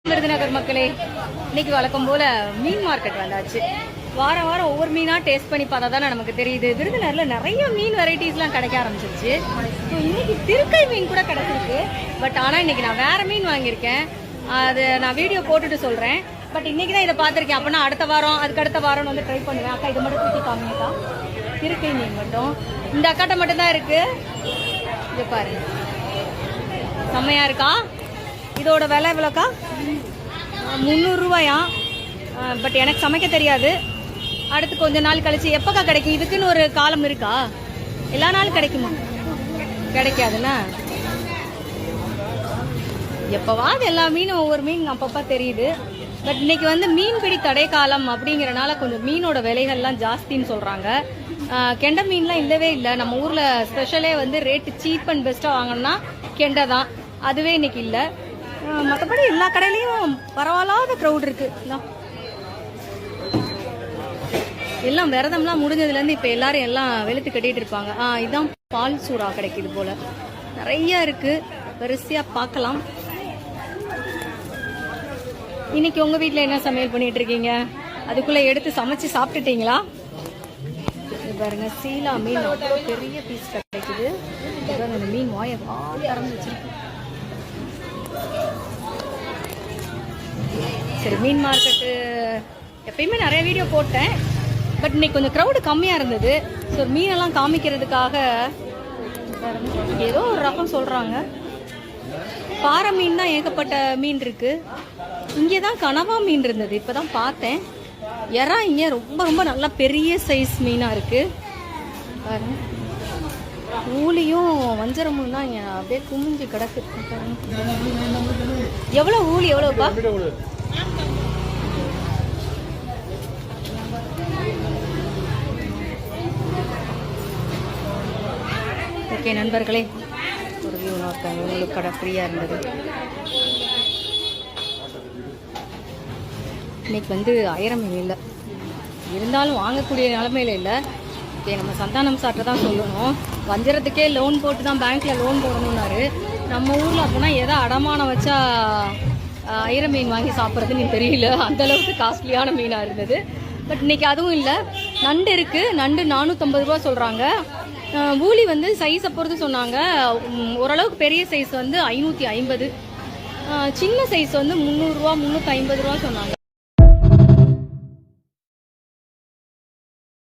விருதுநகர் மக்களே, இன்னைக்கு வழக்கம் போல மீன் மார்க்கெட் வந்தாச்சு. வாரம் வாரம் ஒவ்வொரு மீனா டேஸ்ட் பண்ணி பார்த்தா தானே நமக்கு தெரியுது. விருதுநகர்ல நிறைய மீன் வெரைட்டிஸ்லாம் கிடைக்க ஆரம்பிச்சிருச்சு. இன்னைக்கு திருக்கை மீன் கூட கிடைச்சிருக்கு. பட் ஆனால் இன்னைக்கு நான் வேற மீன் வாங்கியிருக்கேன். அது நான் வீடியோ போட்டுட்டு சொல்றேன். பட் இன்னைக்கு தான் இதை பார்த்துருக்கேன். அப்படின்னா அடுத்த வாரம் அதுக்கு அடுத்த வாரம் வந்து ட்ரை பண்ணுவேன். அக்கா இதை மட்டும் தூக்கி காமிங்கக்கா. திருக்கை மீன் மட்டும் இந்த அக்காட்ட மட்டும்தான் இருக்கு. இது பாருங்க, செம்மையா இருக்கா. இதோட விலை எவ்வளோக்கா? 300 ரூபாயா. பட் எனக்கு சமைக்க தெரியாது. அடுத்து கொஞ்ச நாள் கழிச்சு எப்போக்கா கிடைக்கும்? இதுக்குன்னு ஒரு காலம் இருக்கா? எல்லா நாளும் கிடைக்குமா? கிடைக்காதுண்ணா. எப்போவாது எல்லா மீனும் ஒவ்வொரு மீன் அப்பப்போ தெரியுது. பட் இன்னைக்கு வந்து மீன்பிடி தடை காலம் அப்படிங்கிறனால கொஞ்சம் மீனோட விலைகள்லாம் ஜாஸ்தின்னு சொல்கிறாங்க. கெண்டை மீன்லாம் இல்லவே இல்லை. நம்ம ஊரில் ஸ்பெஷலே வந்து ரேட்டு சீப் அண்ட் பெஸ்ட்டாக வாங்கணும்னா கெண்டை தான். அதுவே இன்னைக்கு இல்லை. மற்றபடி எல்லா கடையிலையும் பரவாயில்லாத க்ரௌட் இருக்கு. எல்லாம் விரதம்லாம் முடிஞ்சதுலேருந்து இப்போ எல்லாரும் எல்லாம் வெளுத்து கட்டிட்டு இருப்பாங்க. இதுதான் பால் சூறா கிடைக்குது போல. நிறைய இருக்கு, வரிசையாக பார்க்கலாம். இன்னைக்கு உங்க வீட்டில் என்ன சமையல் பண்ணிட்டு இருக்கீங்க? அதுக்குள்ள எடுத்து சமைச்சு சாப்பிட்டுட்டீங்களா? பாருங்க, சீலா மீன் பெரிய பீஸ் கிடைக்குது. அந்த மீன் வாயை திறந்து வச்சிருக்கு. சரி, மீன் மார்க்கெட்டு எப்பயுமே நிறைய வீடியோ போட்டேன். பட் இன்னைக்கு கொஞ்சம் க்ரௌடு கம்மியாக இருந்தது. ஸோ மீனெல்லாம் காமிக்கிறதுக்காக ஏதோ ஒரு ரகம் சொல்கிறாங்க. பாறை மீன் தான் ஏகப்பட்ட மீன் இருக்கு. இங்கே தான் கனவா மீன் இருந்தது, இப்போ தான் பார்த்தேன். எறா இங்கே ரொம்ப ரொம்ப நல்லா பெரிய சைஸ் மீனாக இருக்கு. பாருங்க, ஊலியும் வஞ்சரமும் தான் இங்கே அப்படியே குமிஞ்சு கிடக்கு. எவ்வளோ ஊலி எவ்வளோப்பா? ஓகே நண்பர்களே, ஒரு வியூ நோக்காங்க. உங்களுக்கு கடை ஃப்ரீயாக இருந்தது. இன்னைக்கு வந்து ஆயிரம் இல்லை, இருந்தாலும் வாங்கக்கூடிய நிலமையில இல்லை. ஓகே, நம்ம சந்தானம் சார்ட்ட தான் சொல்லணும். வஞ்சரத்துக்கே லோன் போட்டு தான் பேங்க்கில் லோன் போடணுன்னாரு. நம்ம ஊரில் அப்படின்னா எதை அடமானம் வச்சா ஆயிரம் மீன் வாங்கி சாப்பிட்றதுன்னு தெரியல. அந்தளவுக்கு காஸ்ட்லியான மீனாக இருந்தது. பட் இன்னைக்கு அதுவும் இல்லை. நண்டு இருக்குது. நண்டு 450 ரூபா சொல்கிறாங்க. ஊலி வந்து சைஸை பொறுத்து சொன்னாங்க. ஓரளவுக்கு பெரிய சைஸ் வந்து 550, சின்ன சைஸ் வந்து 300 ரூபா 350 ரூபா சொன்னாங்க.